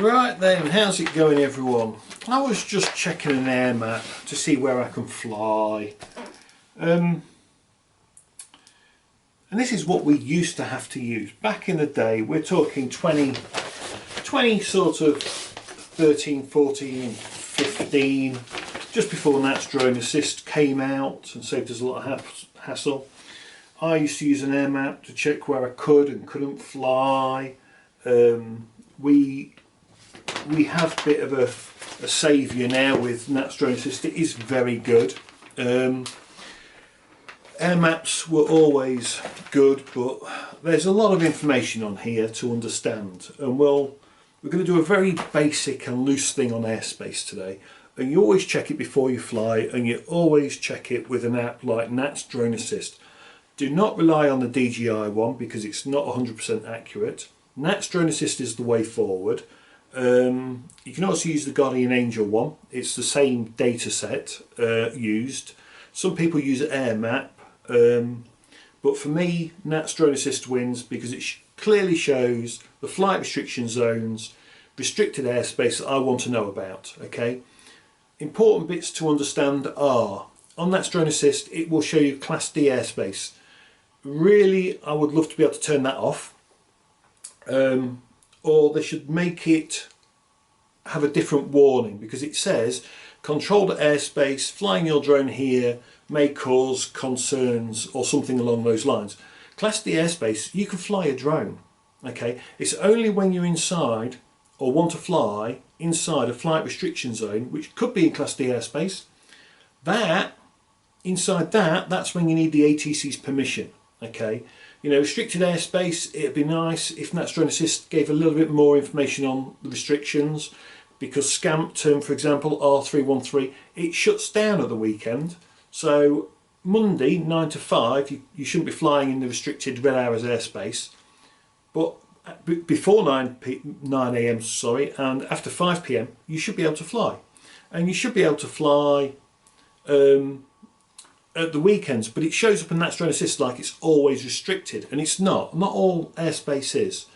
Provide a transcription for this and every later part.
Right then, how's it going everyone? I was just checking an air map to see where I can fly. And this is what we used to have to use. Back in the day, we're talking 20 sort of 13, 14, 15, just before NAT's Drone Assist came out and saved us a lot of hassle. I used to use an air map to check where I could and couldn't fly. We have a bit of a saviour now with NAT's Drone Assist. It is very good. Air maps were always good, but there's a lot of information on here to understand, and we're going to do a very basic and loose thing on airspace today. And you always check it before you fly, and you always check it with an app like NAT's Drone Assist. Do not rely on the DJI one because it's not 100% accurate. NAT's Drone Assist is the way forward. You can also use the Guardian Angel one. It's the same data set used. Some people use Air Map, but for me NAT's Drone Assist wins because it clearly shows the flight restriction zones, restricted airspace that I want to know about. Okay, important bits to understand are on NAT's Drone Assist it will show you Class D airspace. Really, I would love to be able to turn that off. Or they should make it have a different warning, because it says controlled airspace, flying your drone here may cause concerns or something along those lines. Class D airspace, you can fly a drone. Okay, it's only when you're inside or want to fly inside a flight restriction zone, which could be in Class D airspace, that's when you need the ATC's permission. Okay, you know, restricted airspace, it'd be nice if NAT's Drone Assist gave a little bit more information on the restrictions, because Scampton, for example, R313, it shuts down at the weekend. So Monday 9 to 5 you shouldn't be flying in the restricted Red Arrows airspace, but before 9 AM and after 5 PM you should be able to fly, and you should be able to fly at the weekends, but it shows up in NAT's Drone Assist like it's always restricted, and it's not all airspace is.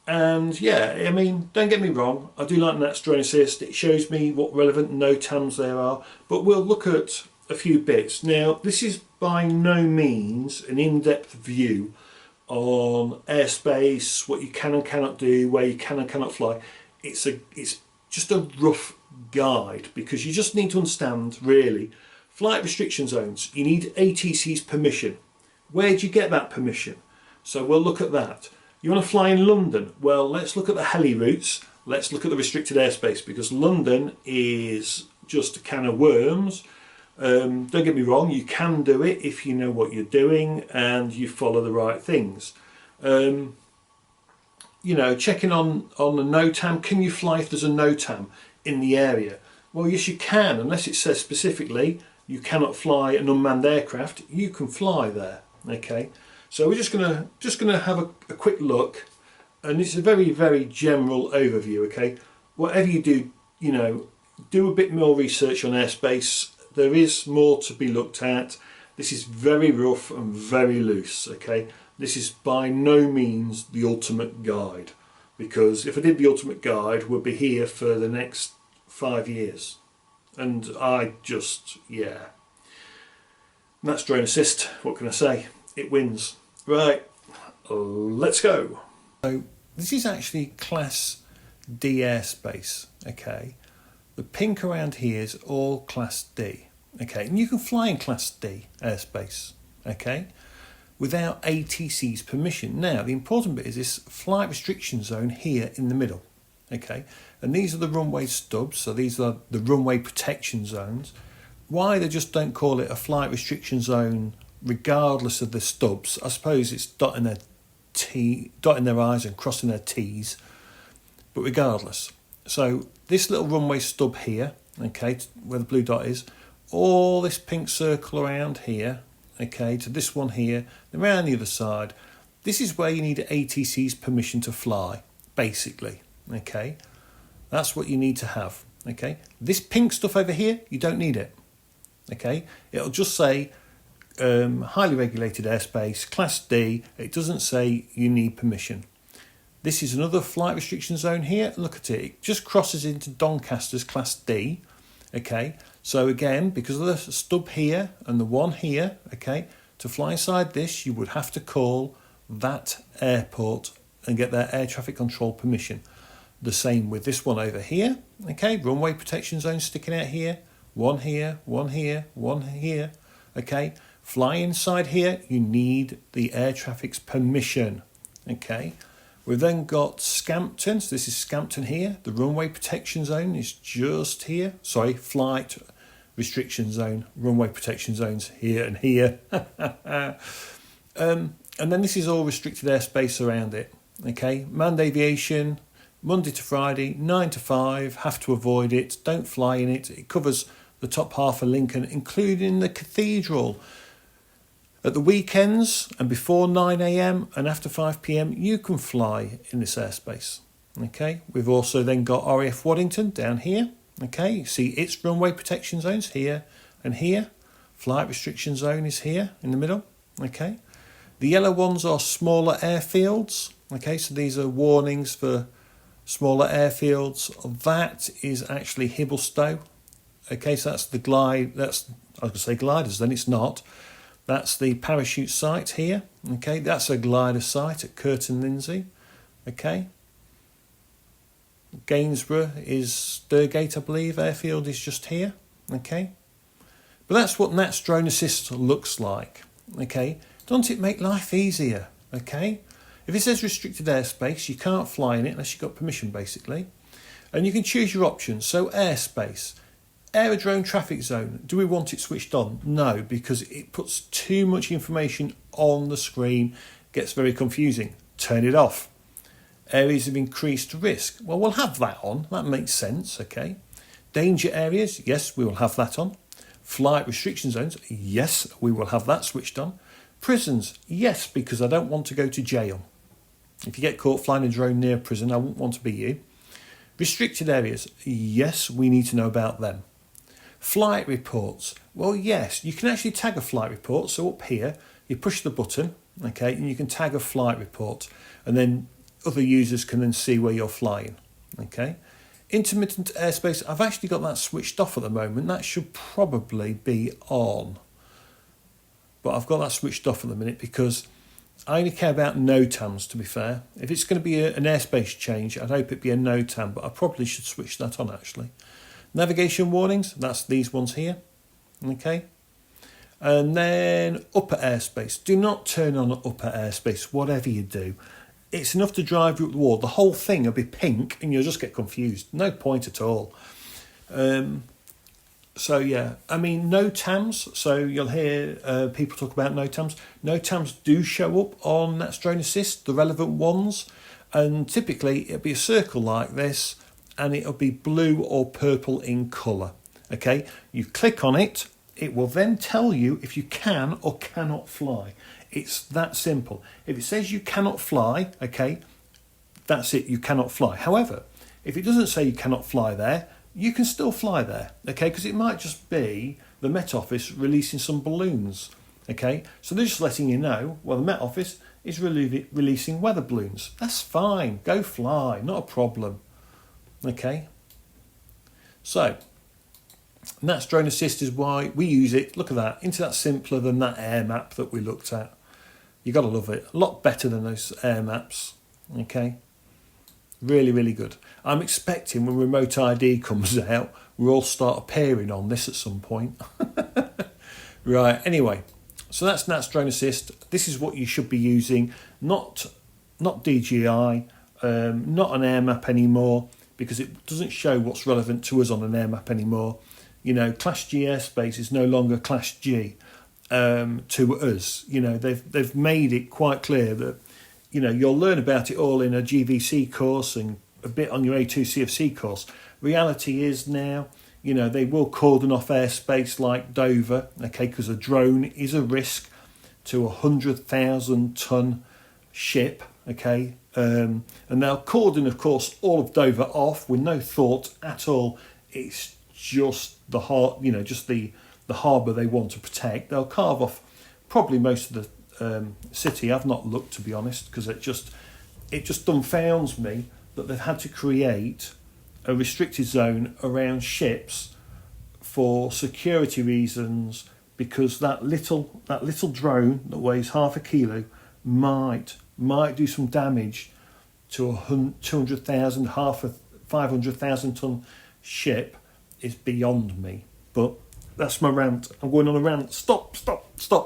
And yeah, I mean, don't get me wrong, I do like NAT's Drone Assist. It shows me what relevant NOTAMs there are, but we'll look at a few bits. Now, this is by no means an in-depth view on airspace, what you can and cannot do, where you can and cannot fly. It's just a rough guide, because you just need to understand really flight restriction zones. You need ATC's permission. Where do you get that permission? So we'll look at that. You want to fly in London? Well, let's look at the heli routes. Let's look at the restricted airspace, because London is just a can of worms. Don't get me wrong, you can do it if you know what you're doing and you follow the right things. You know, checking on the NOTAM. Can you fly if there's a NOTAM in the area? Well, yes you can, unless it says specifically you cannot fly an unmanned aircraft. You can fly there. Okay, so we're just gonna have a quick look, and it's a very, very general overview. Okay, whatever you do, you know, do a bit more research on airspace. There is more to be looked at. This is very rough and very loose. Okay, this is by no means the ultimate guide, because if I did the ultimate guide, we'd be here for the next 5 years, and yeah. NAT's Drone Assist, what can I say? It wins. Right, let's go. So this is actually Class D airspace. Okay, the pink around here is all Class D. Okay, and you can fly in Class D airspace. Okay, without ATC's permission. Now, the important bit is this flight restriction zone here in the middle. Okay, and these are the runway stubs, so these are the runway protection zones. Why they just don't call it a flight restriction zone regardless of the stubs? I suppose it's dotting their I's and crossing their T's, but regardless. So this little runway stub here, okay, where the blue dot is, all this pink circle around here, okay, to this one here, around the other side, this is where you need ATC's permission to fly, basically. Okay, that's what you need to have. Okay, this pink stuff over here, you don't need it. Okay, it'll just say highly regulated airspace, Class D. It doesn't say you need permission. This is another flight restriction zone here. Look at it. It just crosses into Doncaster's Class D. Okay, so again, because of the stub here and the one here, okay, to fly inside this, you would have to call that airport and get their air traffic control permission. The same with this one over here. Okay, runway protection zone sticking out here. One here, one here, one here. Okay, fly inside here, you need the air traffic's permission. Okay, we've then got Scampton. So this is Scampton here. The runway protection zone is just here. Sorry, flight restriction zone. Runway protection zones here and here. And then this is all restricted airspace around it. Okay, manned aviation, Monday to Friday, 9 to 5. Have to avoid it. Don't fly in it. It covers the top half of Lincoln, including the cathedral. At the weekends and before 9 a.m. and after 5 p.m, you can fly in this airspace. Okay, we've also then got RAF Waddington down here. Okay, you see its runway protection zones here and here. Flight restriction zone is here in the middle. Okay, the yellow ones are smaller airfields. Okay, so these are warnings for smaller airfields. That is actually Hibblestow. Okay, so that's the glide. I was going to say gliders, then it's not. That's the parachute site here. Okay, that's a glider site at Curtin Lindsey. Okay. Gainsborough is Sturgate, I believe. Airfield is just here. Okay. But that's what NAT's Drone Assist looks like. Okay. Doesn't it make life easier? Okay. If it says restricted airspace, you can't fly in it unless you've got permission, basically. And you can choose your options. So airspace. Aerodrome traffic zone. Do we want it switched on? No, because it puts too much information on the screen. Gets very confusing. Turn it off. Areas of increased risk. Well, we'll have that on. That makes sense, okay. Danger areas. Yes, we will have that on. Flight restriction zones. Yes, we will have that switched on. Prisons. Yes, because I don't want to go to jail. If you get caught flying a drone near a prison, I wouldn't want to be you. Restricted areas. Yes, we need to know about them. Flight reports. Well, yes, you can actually tag a flight report. So up here, you push the button, okay, and you can tag a flight report, and then other users can then see where you're flying, okay. Intermittent airspace. I've actually got that switched off at the moment. That should probably be on, but I've got that switched off at the minute because I only care about NOTAMs, to be fair. If it's going to be an airspace change, I'd hope it'd be a NOTAM, but I probably should switch that on actually. Navigation warnings, that's these ones here, okay. And then upper airspace. Do not turn on upper airspace, whatever you do. It's enough to drive you up the wall. The whole thing will be pink and you'll just get confused. No point at all. So yeah, I mean, NOTAMs. So you'll hear people talk about NOTAMs. NOTAMs do show up on NAT's Drone Assist, the relevant ones. And typically it'll be a circle like this, and it'll be blue or purple in colour. Okay, you click on it, it will then tell you if you can or cannot fly. It's that simple. If it says you cannot fly, okay, that's it, you cannot fly. However, if it doesn't say you cannot fly there, you can still fly there, okay, because it might just be the Met Office releasing some balloons, okay. So they're just letting you know, well, the Met Office is releasing weather balloons. That's fine, go fly, not a problem. Okay, so NAT's Drone Assist is why we use it. Look at that, into that simpler than that air map that we looked at. You got to love it. A lot better than those air maps. Okay, really, really good. I'm expecting when Remote ID comes out, we'll all start appearing on this at some point. Right. Anyway, so that's NAT's Drone Assist. This is what you should be using, not DJI, not an air map anymore, because it doesn't show what's relevant to us on an air map anymore. You know, Class G airspace is no longer Class G to us. You know, they've made it quite clear that, you know, you'll learn about it all in a GVC course and a bit on your A2 CFC course. Reality is now, you know, they will cordon off airspace like Dover, okay, because a drone is a risk to a 100,000 ton ship, okay. And they'll cordon, of course, all of Dover off with no thought at all. It's just the harbour they want to protect. They'll carve off probably most of the city. I've not looked, to be honest, because it just dumbfounds me that they've had to create a restricted zone around ships for security reasons, because that little drone that weighs half a kilo might do some damage to a 200,000, half a 500,000 ton ship is beyond me. But that's my rant. I'm going on a rant. Stop.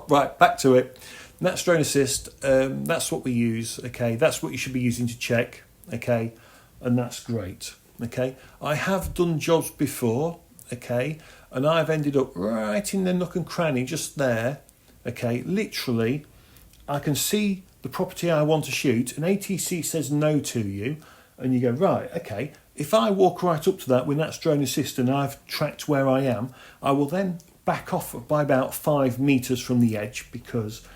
Right, back to it. That's Drone Assist. That's what we use. Okay, that's what you should be using to check. Okay, and that's great. Okay, I have done jobs before. Okay, and I've ended up right in the nook and cranny just there. Okay, literally, I can see the property I want to shoot, and ATC says no to you, and you go, right, okay, if I walk right up to that with that Drone Assist and I've tracked where I am, I will then back off by about 5 meters from the edge, because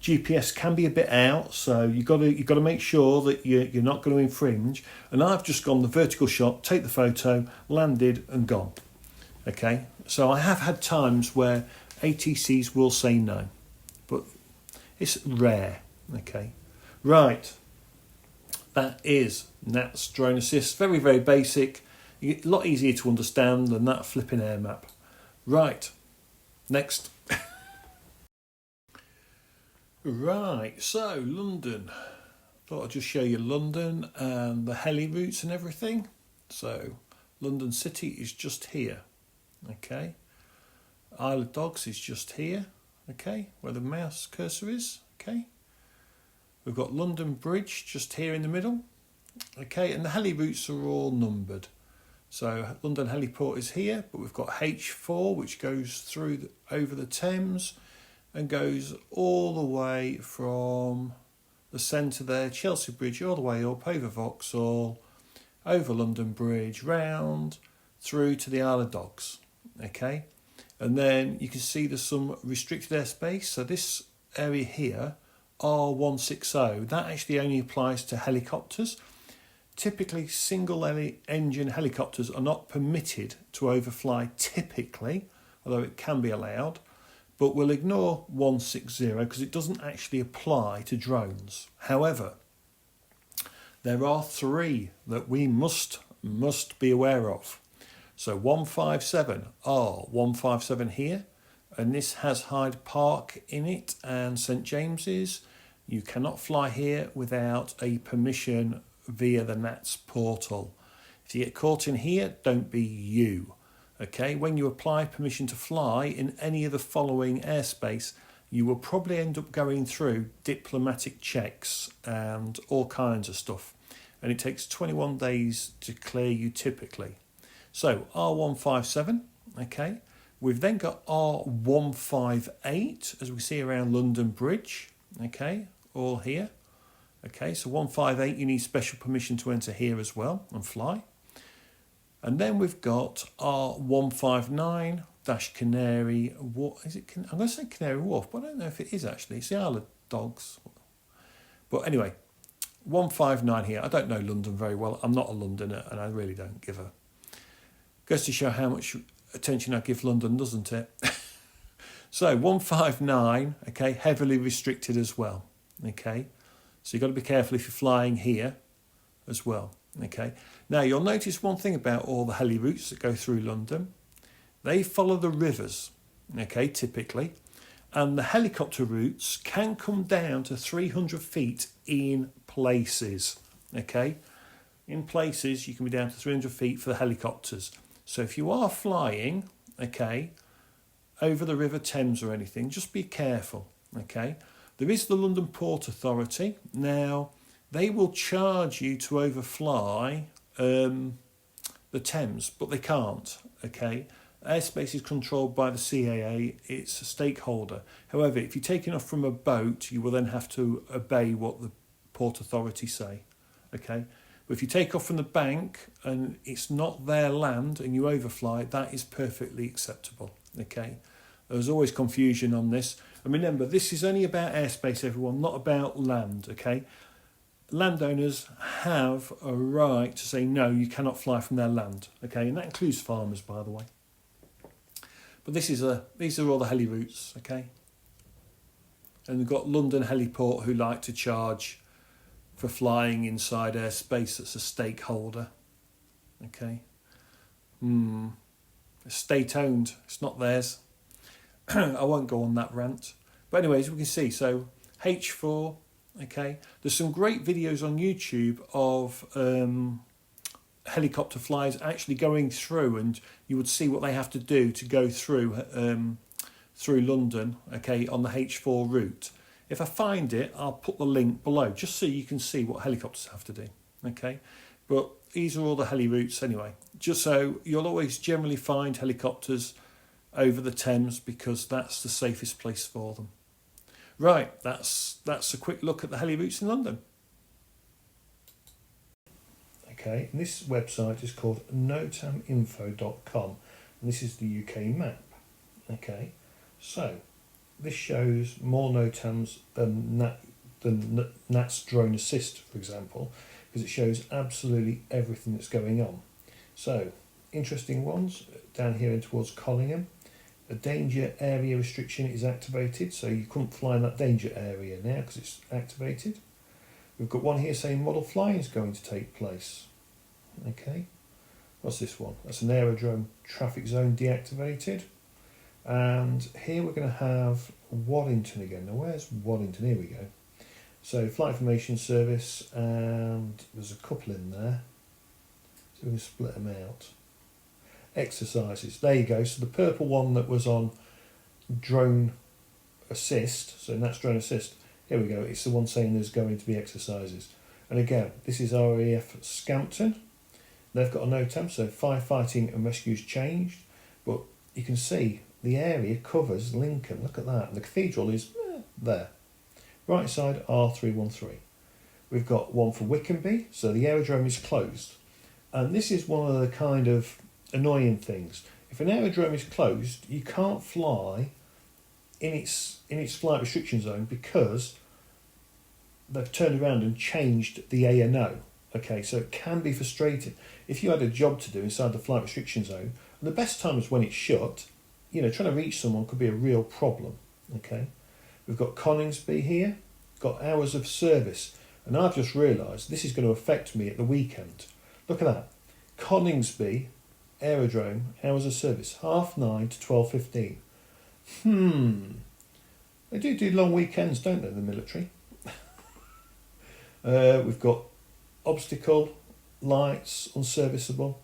GPS can be a bit out, so you've got to make sure that you're not going to infringe. And I've just gone the vertical shot, take the photo, landed and gone. Okay, so I have had times where ATCs will say no, but it's rare. Okay, right, that is NAT's Drone Assist. Very, very basic, a lot easier to understand than that flipping air map. Right, next. Right, so London. Thought I'd just show you London and the heli routes and everything. So London City is just here. Okay, Isle of Dogs is just here. Okay, where the mouse cursor is. Okay, we've got London Bridge just here in the middle. Okay, and the heli routes are all numbered. So London Heliport is here, but we've got H4, which goes through over the Thames and goes all the way from the centre there, Chelsea Bridge, all the way up over Vauxhall, over London Bridge, round through to the Isle of Dogs. Okay, and then you can see there's some restricted airspace. So this area here, R313, that actually only applies to helicopters. Typically, single engine helicopters are not permitted to overfly typically, although it can be allowed. But we'll ignore 160 because it doesn't actually apply to drones. However, there are 3 that we must be aware of. So 157, R157 here, and this has Hyde Park in it and St James's. You cannot fly here without a permission via the NATS portal. If you get caught in here, don't be you. Okay, when you apply permission to fly in any of the following airspace, you will probably end up going through diplomatic checks and all kinds of stuff. And it takes 21 days to clear you typically. So R157, okay. We've then got R158, as we see around London Bridge, okay, all here. Okay, so 158, you need special permission to enter here as well and fly. And then we've got R159 Canary Wharf. Is it? I'm going to say Canary Wharf, but I don't know if it is actually. It's the Isle of Dogs. But anyway, 159 here. I don't know London very well. I'm not a Londoner, and I really don't give a. Goes to show how much attention I give London, doesn't it? So 159, okay, heavily restricted as well. Okay, so you've got to be careful if you're flying here as well. Okay, now you'll notice one thing about all the heli routes that go through London. They follow the rivers, okay, typically, and the helicopter routes can come down to 300 feet in places, okay. In places you can be down to 300 feet for the helicopters. So if you are flying, okay, over the River Thames or anything, just be careful, okay. There is the London Port Authority. Now, they will charge you to overfly the Thames, but they can't, okay? Airspace is controlled by the CAA, it's a stakeholder. However, if you're taking off from a boat, you will then have to obey what the Port Authority say, okay? But if you take off from the bank and it's not their land and you overfly, that is perfectly acceptable, okay? There's always confusion on this. And remember, this is only about airspace, everyone, not about land, okay? Landowners have a right to say, no, you cannot fly from their land, okay? And that includes farmers, by the way. But these are all the heli routes, okay? And we've got London Heliport who like to charge for flying inside airspace that's a stakeholder. Okay. It's state owned, it's not theirs. I won't go on that rant. But anyways, we can see, so H4, okay. There's some great videos on YouTube of helicopter flyers actually going through, and you would see what they have to do to go through London, okay, on the H4 route. If I find it, I'll put the link below, just so you can see what helicopters have to do, okay. But these are all the heli routes anyway, just so you'll always generally find helicopters over the Thames because that's the safest place for them. Right, that's a quick look at the heli routes in London. Okay, and this website is called notaminfo.com, and this is the UK map. Okay, so this shows more NOTAMs than NAT's Drone Assist, for example, because it shows absolutely everything that's going on. So, interesting ones down here in towards Collingham. A danger area restriction is activated, so you couldn't fly in that danger area now because it's activated. We've got one here saying model flying is going to take place. Okay, what's this one? That's an aerodrome traffic zone deactivated. And here we're going to have Waddington again. Now where's Waddington? Here we go. So Flight Information Service, and there's a couple in there. So we can split them out. Exercises, there you go. So the purple one that was on Drone Assist, so that's Drone Assist, here we go, it's the one saying there's going to be exercises. And again, this is RAF Scampton. They've got a NOTAM, so firefighting and rescue's changed, but you can see the area covers Lincoln, look at that, and the cathedral is there. Right side R313. We've got one for Wickenby, so the aerodrome is closed. And this is one of the kind of annoying things. If an aerodrome is closed, you can't fly in its flight restriction zone because they've turned around and changed the ANO. Okay, so it can be frustrating. If you had a job to do inside the flight restriction zone, and the best time is when it's shut, you know, trying to reach someone could be a real problem. Okay, we've got Coningsby here, got hours of service, and I've just realised this is going to affect me at the weekend. Look at that, Coningsby Aerodrome, hours of service, 9:30 to 12:15. They do long weekends, don't they, the military? We've got obstacle, lights, unserviceable.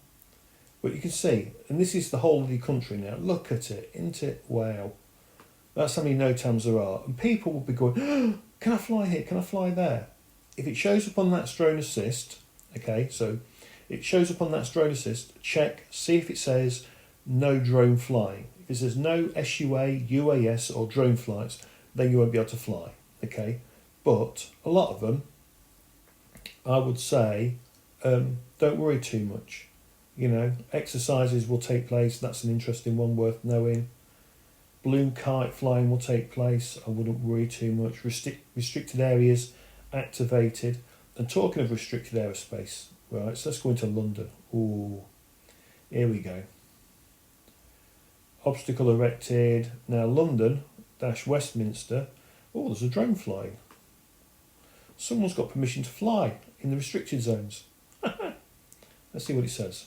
But you can see, and this is the whole of the country now, look at it, isn't it? Wow. That's how many NOTAMs there are. And people will be going, oh, can I fly here, can I fly there? If it shows up on that Drone Assist, okay, so it shows up on that Drone Assist, check, see if it says no drone flying. If it says no SUA, UAS or drone flights, then you won't be able to fly, okay? But a lot of them, I would say, don't worry too much. You know, exercises will take place, that's an interesting one worth knowing. Balloon kite flying will take place, I wouldn't worry too much. Restricted areas activated. And talking of restricted aerospace, right, so let's go into London. Ooh, here we go. Obstacle erected. Now London - Westminster. Oh, there's a drone flying. Someone's got permission to fly in the restricted zones. Let's see what it says.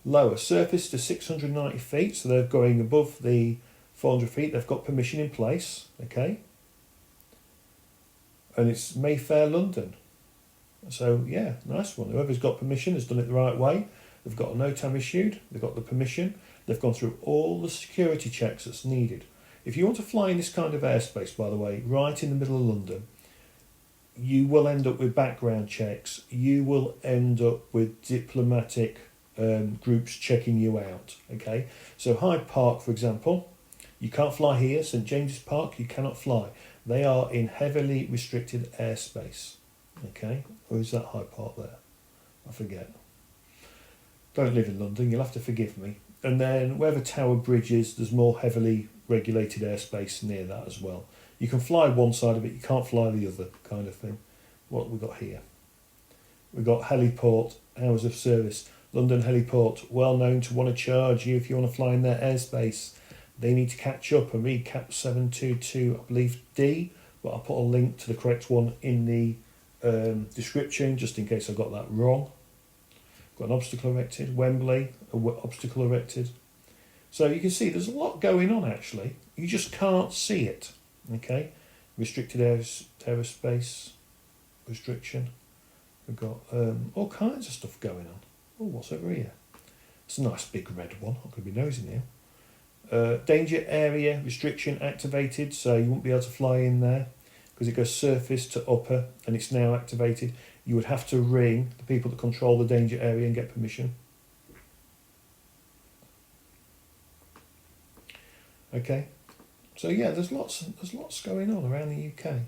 Lower surface to 690 feet, so they're going above the 400 feet. They've got permission in place, okay. And it's Mayfair, London. So yeah, nice one. Whoever's got permission has done it the right way. They've got a NOTAM issued, they've got the permission, they've gone through all the security checks that's needed. If you want to fly in this kind of airspace, by the way, right in the middle of London, you will end up with background checks, you will end up with diplomatic groups checking you out, okay? So Hyde Park, for example, you can't fly here. St James's Park, you cannot fly. They are in heavily restricted airspace. Okay, or is that Hyde Park there? I forget. Don't live in London, you'll have to forgive me. And then wherever Tower Bridge is, there's more heavily regulated airspace near that as well. You can fly one side of it, you can't fly the other, kind of thing. What have we got here? We've got heliport, hours of service. London heliport, well known to want to charge you if you want to fly in their airspace. They need to catch up and recap 722, I believe D, but I'll put a link to the correct one in the description, just in case I got that wrong. Got an obstacle erected, Wembley, obstacle erected. So you can see there's a lot going on actually. You just can't see it. Okay, restricted aerospace restriction. We've got all kinds of stuff going on. Oh, what's over here? It's a nice big red one. I'm going to be nosy now. Danger area restriction activated, so you won't be able to fly in there because it goes surface to upper and it's now activated. You would have to ring the people that control the danger area and get permission. Okay, so yeah, there's lots going on around the UK.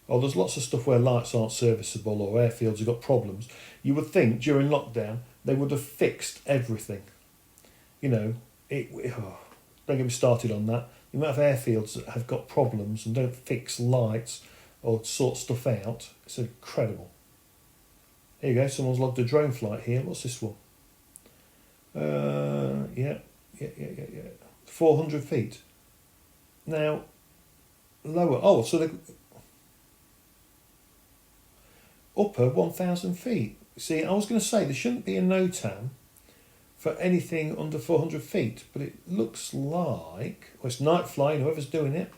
Oh, there's lots of stuff where lights aren't serviceable or airfields have got problems. You would think during lockdown they would have fixed everything. You know, don't get me started on that. The amount of airfields that have got problems and don't fix lights or sort stuff out, it's incredible. Here you go, someone's logged a drone flight here. What's this one? Yeah. 400 feet. Now, lower. Oh, so the upper 1,000 feet. See, I was going to say there shouldn't be a NOTAM for anything under 400 feet, but it looks like, well, it's night flying, whoever's doing it.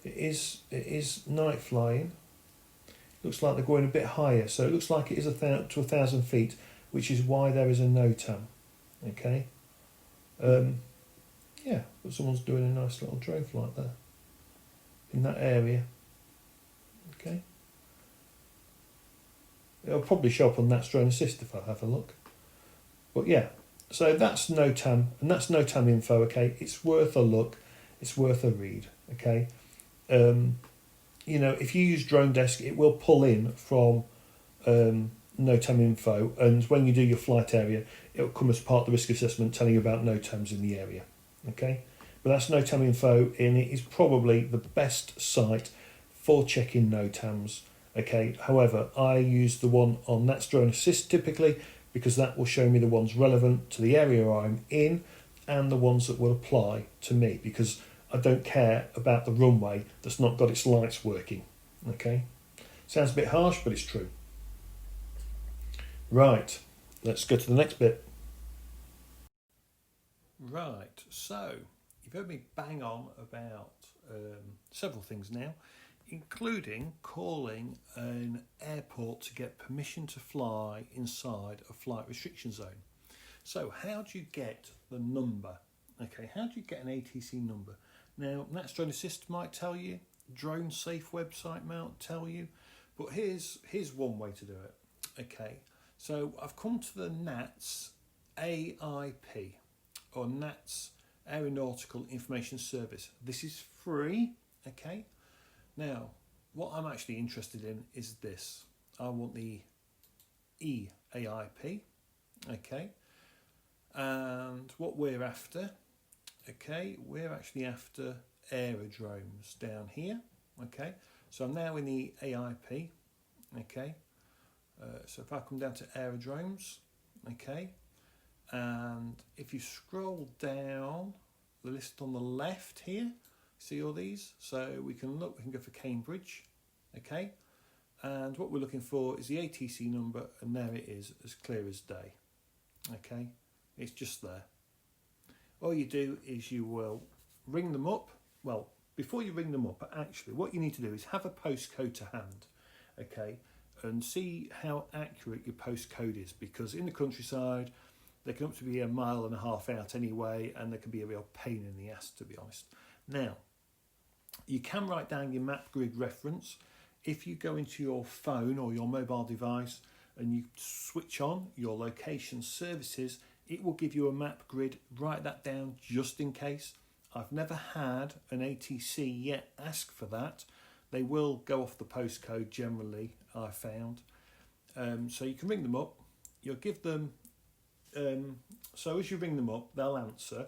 It is night flying. Looks like they're going a bit higher, so it looks like it is to 1,000 feet, which is why there is a NOTAM. Okay. Yeah, but someone's doing a nice little drone flight there in that area. Okay. It'll probably show up on Nat's Drone Assist if I have a look. But yeah, so that's NOTAM, and that's NOTAM info, okay? It's worth a look, it's worth a read, okay? You know, if you use Drone Desk, it will pull in from NOTAM info, and when you do your flight area, it'll come as part of the risk assessment telling you about NOTAMs in the area, okay? But that's NOTAM info, and it is probably the best site for checking NOTAMs. Okay, however, I use the one on Nat's Drone Assist typically because that will show me the ones relevant to the area I'm in and the ones that will apply to me, because I don't care about the runway that's not got its lights working. Okay, sounds a bit harsh, but it's true. Right, let's go to the next bit. Right, so you've heard me bang on about several things now, including calling an airport to get permission to fly inside a flight restriction zone. So how do you get the number? Okay, how do you get an ATC number? Now, Nat's Drone Assist might tell you, Drone Safe website might tell you, but here's one way to do it. Okay, so I've come to the Nat's AIP, or Nat's Aeronautical Information Service. This is free, okay? Now, what I'm actually interested in is this. I want the EAIP, okay? And what we're after, okay, we're actually after aerodromes down here, okay? So I'm now in the AIP, okay? So if I come down to aerodromes, okay? And if you scroll down the list on the left here, see all these? So we can go for Cambridge, okay? And what we're looking for is the ATC number, and there it is, as clear as day, okay? It's just there. All you do is you will ring them up. Well, before you ring them up, actually, what you need to do is have a postcode to hand, okay? And see how accurate your postcode is, because in the countryside, they can up to be 1.5 miles out anyway, and they can be a real pain in the ass, to be honest. Now, you can write down your map grid reference. If you go into your phone or your mobile device and you switch on your location services, it will give you a map grid. Write that down just in case. I've never had an ATC yet ask for that. They will go off the postcode generally, I found. So you can ring them up. You'll give them... so as you ring them up, they'll answer.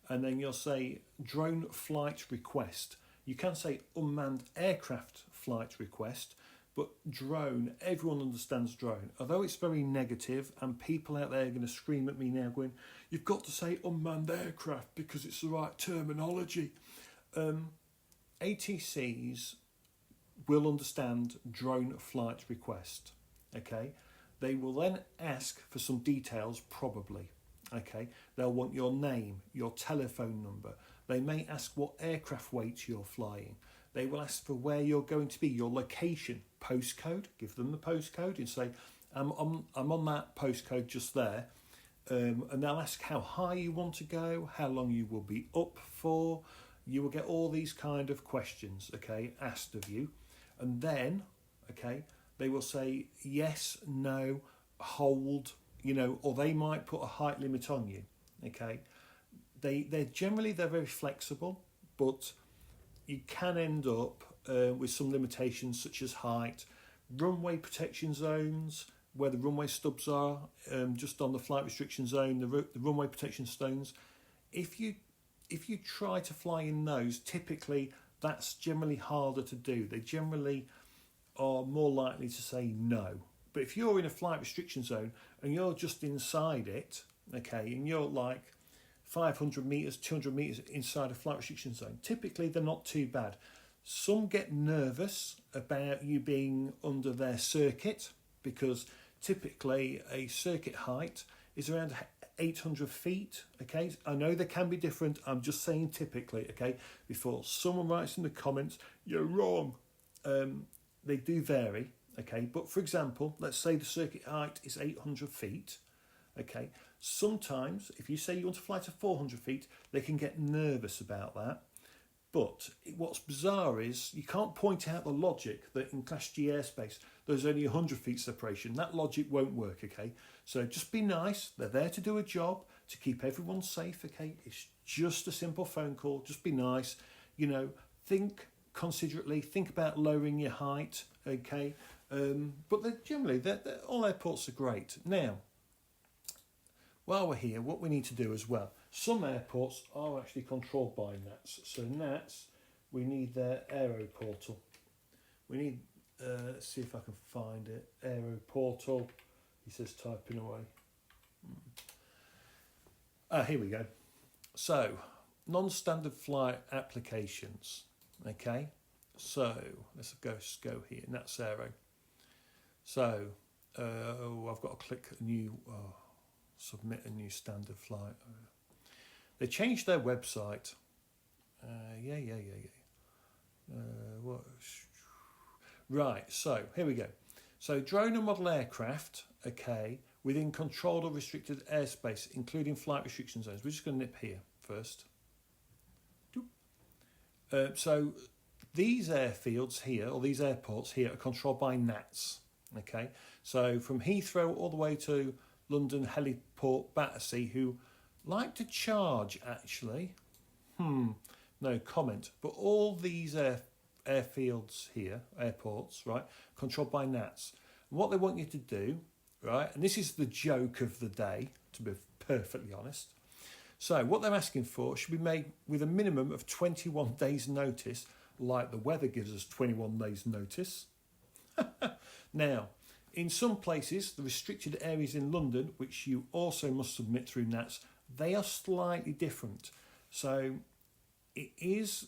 And then you'll say drone flight request. You can say unmanned aircraft flight request, but drone, everyone understands drone. Although it's very negative, and people out there are going to scream at me now going, you've got to say unmanned aircraft because it's the right terminology. ATCs will understand drone flight request. Okay, they will then ask for some details, probably. Okay, they'll want your name, your telephone number. They may ask what aircraft weight you're flying. They will ask for where you're going to be, your location, postcode. Give them the postcode and say, I'm on that postcode just there. And they'll ask how high you want to go, how long you will be up for. You will get all these kind of questions, okay, asked of you. And then, okay, they will say yes, no, hold, or they might put a height limit on you, okay. They're very flexible, but you can end up with some limitations such as height, runway protection zones, where the runway stubs are, just on the flight restriction zone, the runway protection stones. If you try to fly in those, typically that's generally harder to do. They generally are more likely to say no. But if you're in a flight restriction zone and you're just inside it, okay, and you're like 500 metres, 200 metres inside a flight restriction zone, typically they're not too bad. Some get nervous about you being under their circuit, because typically a circuit height is around 800 feet, okay? I know they can be different, I'm just saying typically, okay? Before someone writes in the comments, you're wrong. They do vary, okay? But for example, let's say the circuit height is 800 feet, okay? Sometimes, if you say you want to fly to 400 feet, they can get nervous about that. But what's bizarre is you can't point out the logic that in Class G airspace there's only 100 feet separation. That logic won't work, okay? So just be nice. They're there to do a job, to keep everyone safe, okay? It's just a simple phone call. Just be nice. Think considerately. Think about lowering your height, okay? But they're all airports are great. Now, while we're here, what we need to do as well, some airports are actually controlled by NATS. So NATS, we need their aero portal. We need, let's see if I can find it, aero portal. He says typing away. Here we go. So, non-standard flight applications. Okay, so let's go here, NATS aero. So, I've got to click a new... submit a new standard flight. They changed their website. Right, so here we go. So drone and model aircraft, okay, within controlled or restricted airspace, including flight restriction zones. We're just going to nip here first. So these airfields here, or these airports here, are controlled by NATS. Okay, so from Heathrow all the way to London Heliport Battersea, who like to charge actually. No comment. But all these airfields here, airports, right, controlled by NATS. And what they want you to do, right, and this is the joke of the day, to be perfectly honest. So what they're asking for should be made with a minimum of 21 days notice, like the weather gives us 21 days notice. Now, in some places, the restricted areas in London, which you also must submit through NATS, they are slightly different. So it is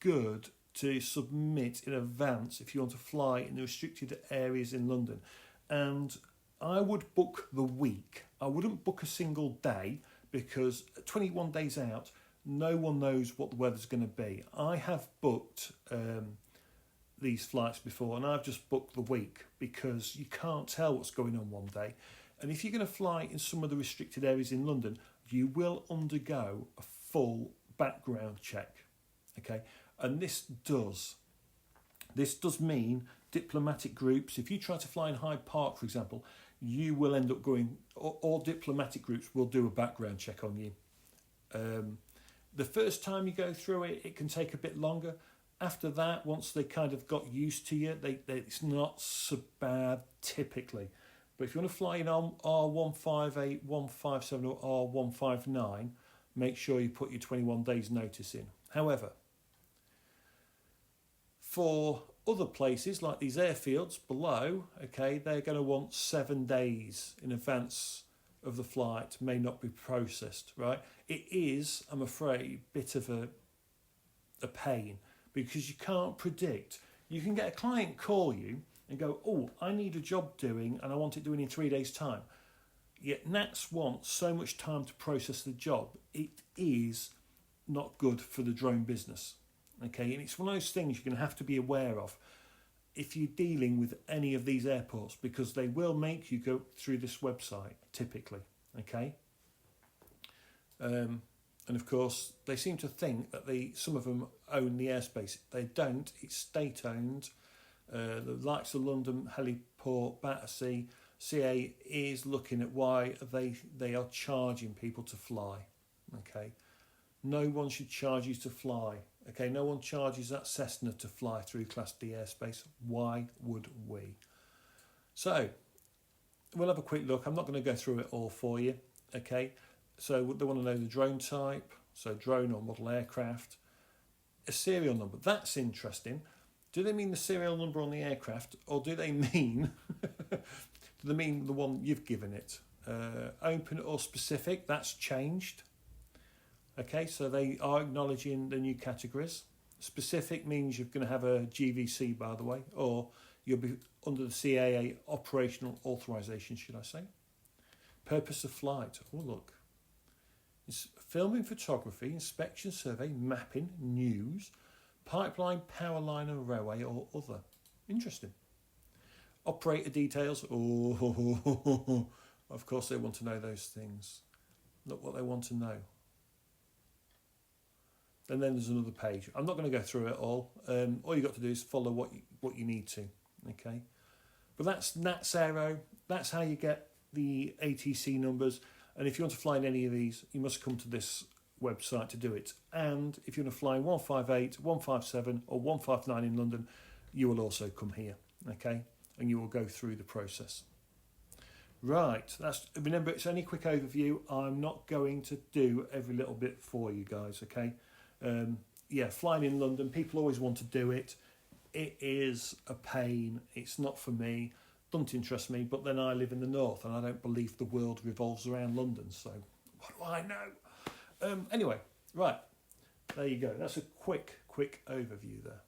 good to submit in advance if you want to fly in the restricted areas in London. And I would book the week. I wouldn't book a single day, because 21 days out, no one knows what the weather's going to be. I have booked these flights before, and I've just booked the week, because you can't tell what's going on one day. And if you're going to fly in some of the restricted areas in London, you will undergo a full background check. Okay, and this does mean diplomatic groups. If you try to fly in Hyde Park, for example, you will end up going, all diplomatic groups will do a background check on you. The first time you go through it, it can take a bit longer. After that, once they kind of got used to you, it's not so bad typically. But if you want to fly in R158, 157 or R159, make sure you put your 21 days notice in. However, for other places like these airfields below, okay, they're going to want 7 days in advance of the flight, may not be processed, right? It is, I'm afraid, a bit of a pain, because you can't predict. You can get a client call you and go, oh, I need a job doing and I want it doing in 3 days' time. Yet NATs want so much time to process the job. It is not good for the drone business. Okay, and it's one of those things you're going to have to be aware of if you're dealing with any of these airports, because they will make you go through this website typically. Okay, and of course they seem to think that some of them own the airspace. They don't. It's state owned. The likes of London Heliport, Battersea, CAA is looking at why they are charging people to fly. Okay, no one should charge you to fly. Okay, no one charges that Cessna to fly through Class D airspace. Why would we? So we'll have a quick look. I'm not going to go through it all for you. Okay, so they want to know the drone type, so drone or model aircraft, a serial number. That's interesting. Do they mean the serial number on the aircraft, or do they mean the one you've given it? Open or specific? That's changed. Okay, so they are acknowledging the new categories. Specific means you're going to have a GVC, by the way, or you'll be under the CAA operational authorization, should I say. Purpose of flight. Oh, look. It's filming, photography, inspection, survey, mapping, news, pipeline, power line and railway or other. Interesting. Operator details. Oh, of course they want to know those things. Look what they want to know. And then there's another page. I'm not going to go through it all. All you've got to do is follow what you need to. Okay, but that's NATS Aero. That's how you get the ATC numbers. And if you want to fly in any of these, you must come to this website to do it. And if you want to fly in 158, 157 or 159 in London, you will also come here. Okay, and you will go through the process. Right, remember, it's only a quick overview. I'm not going to do every little bit for you guys. Okay. Flying in London, people always want to do it. It is a pain. It's not for me. Doesn't interest me. But then I live in the north and I don't believe the world revolves around London. So what do I know? Anyway, right. There you go. That's a quick overview there.